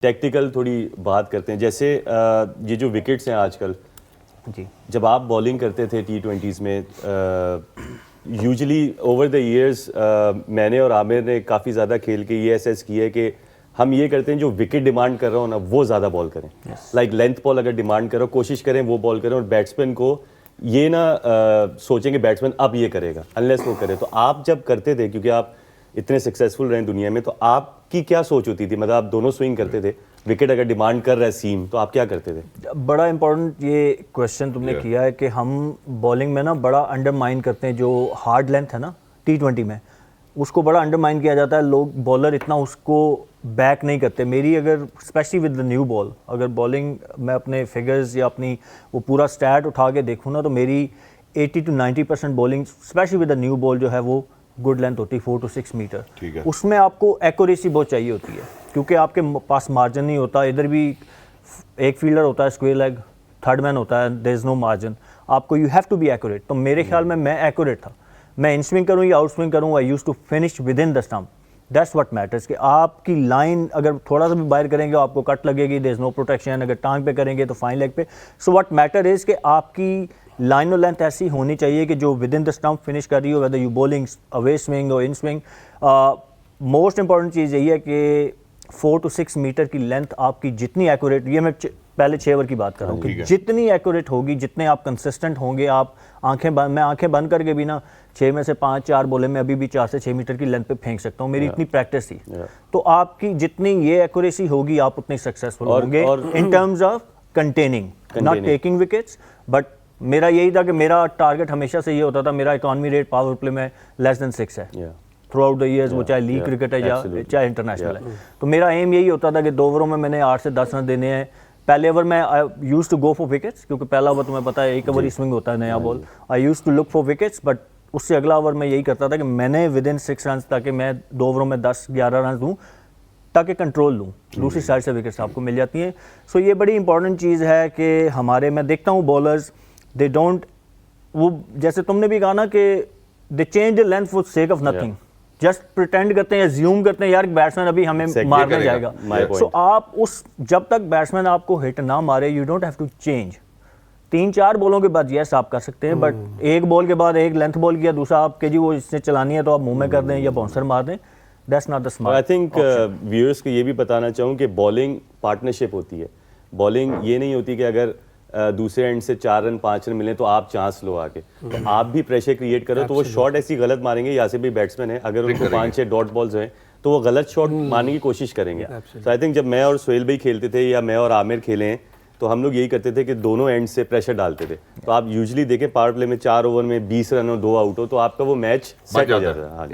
Technical थोड़ी बात करते हैं। जैसे ये जो विकेट्स हैं आजकल जी, जब आप बॉलिंग करते थे T20s में यूजुअली ओवर द इयर्स मैंने और आमिर ने काफ़ी ज़्यादा खेल के ये असेस किया है कि हम ये करते हैं जो विकेट डिमांड कर रहा हो ना वो ज़्यादा बॉल करें। लाइक लेंथ बॉल अगर डिमांड करो कोशिश करें वो बॉल करें और बैट्समैन को ये ना सोचें कि बैट्समैन अब ये करेगा अनलेस वो करे। तो आप जब करते थे, क्योंकि आप इतने सक्सेसफुल रहे दुनिया में, तो आपकी क्या सोच होती थी? मतलब आप दोनों स्विंग करते थे, विकेट अगर डिमांड कर रहा है सीम तो आप क्या करते थे? बड़ा इंपॉर्टेंट ये क्वेश्चन तुमने किया है कि हम बॉलिंग में ना बड़ा अंडरमाइन करते हैं जो हार्ड लेंथ है ना T20 में, उसको बड़ा अंडरमाइन किया जाता है। लोग बॉलर इतना उसको बैक नहीं करते। मेरी अगर specially with the new ball अगर बॉलिंग मैं अपने फिगर्स या अपनी वो पूरा स्टैट उठा के देखूँ ना तो मेरी 80 to 90% bowling specially with the new ball जो है वो गुड लेंथ होती है 4 to 6 मीटर। उसमें आपको एक्यूरेसी बहुत चाहिए होती है क्योंकि आपके पास मार्जिन नहीं होता। इधर भी एक फील्डर होता है स्क्वेयर लेग, थर्ड मैन होता है, देयर इज नो मार्जिन। आपको you have to be accurate. तो मेरे ख्याल में मैं एक्यूरेट था। मैं इन स्विंग करूँ या आउट स्विंग करूँ, I used to finish within the stump. That's what matters कि आपकी लाइन अगर थोड़ा सा भी बाहर करेंगे आपको कट लगेगी, देयर इज नो प्रोटेक्शन। अगर टांग पे करेंगे तो फाइन लेग पे। सो व्हाट मैटर इज कि आपकी लाइन और लेंथ ऐसी होनी चाहिए कि जो with in the stump finish कर रही हो, whether you bowling away swing और इन स्विंग। मोस्ट इंपॉर्टेंट चीज़ यही है कि 4 to 6 मीटर की लेंथ आपकी जितनी एक्यूरेट, ये मैं पहले 6 ओवर की बात कर रहा हूँ कि जितनी एक्यूरेट होगी, जितने आप कंसिस्टेंट होंगे, आप मैं आंखें बंद करके भी ना 6 में से 5-4 बोले मैं अभी भी 4 से 6 मीटर की लेंथ पे फेंक सकता हूँ। मेरी इतनी प्रैक्टिस थी। तो आपकी जितनी ये एक्यूरेसी होगी आप उतने सक्सेसफुल होंगे in terms of containing, not taking wickets. But मेरा यही था कि मेरा टारगेट हमेशा से ये होता था, मेरा इकॉनमी रेट पावर प्ले में लेस देन 6 है थ्रू आउट द ईयर्स, वो चाहे लीग क्रिकेट है या चाहे इंटरनेशनल है। तो मेरा एम यही होता था कि 2 ओवरों में मैंने 8 से 10 रन देने हैं। पहले ओवर में I use to go for wickets क्योंकि पहला ओवर तुम्हें पता है एक ओवर ही स्विंग होता है नया ball. I use to look for wickets, but उससे अगला ओवर में यही करता था कि मैंने विद इन 6 रन ताकि मैं 2 ओवरों में 10-11 रन दूँ ताकि कंट्रोल लूँ। दूसरी साइड से विकेट्स आपको मिल जाती हैं। सो ये बड़ी इंपॉर्टेंट चीज़ है कि हमारे, मैं देखता हूँ बॉलर्स दे डोंट, वो जैसे तुमने भी कहा ना कि दे change the length for sake of nothing, just pretend करते हैं, ज्यूम करते हैं यार बैट्समैन अभी हमें मारने जाएगा। सो आप उस जब तक बैट्समैन आपको हिट ना मारे you don't have to change. 3-4 बॉलों के बाद यस आप कर सकते हैं, बट एक बॉल के बाद एक लेंथ बॉल किया, दूसरा आपके जी वो इसने चलानी है तो आप मुंह में कर दें या बाउंसर मार दें। That's not the smart. I think viewers को ये भी बताना चाहूँ कि बॉलिंग पार्टनरशिप होती है। बॉलिंग ये नहीं होती कि अगर दूसरे एंड से 4 रन 5 रन मिले तो आप चांस लो आके, तो आप भी प्रेशर क्रिएट करो। तो वो शॉट ऐसी गलत मारेंगे, या से भी बैट्समैन है अगर उनको 5-6 डॉट बॉल्स हैं तो वो गलत शॉट मारने की कोशिश करेंगे। तो आई थिंक जब मैं और सोहेल भाई खेलते थे या मैं और आमिर खेले हैं तो हम लोग यही करते थे कि दोनों एंड से प्रेशर डालते थे। तो आप यूजुअली देखें पावर प्ले में 4 ओवर में 20 रन और 2 आउट हो तो आपका वो मैच सेट हो जाता है।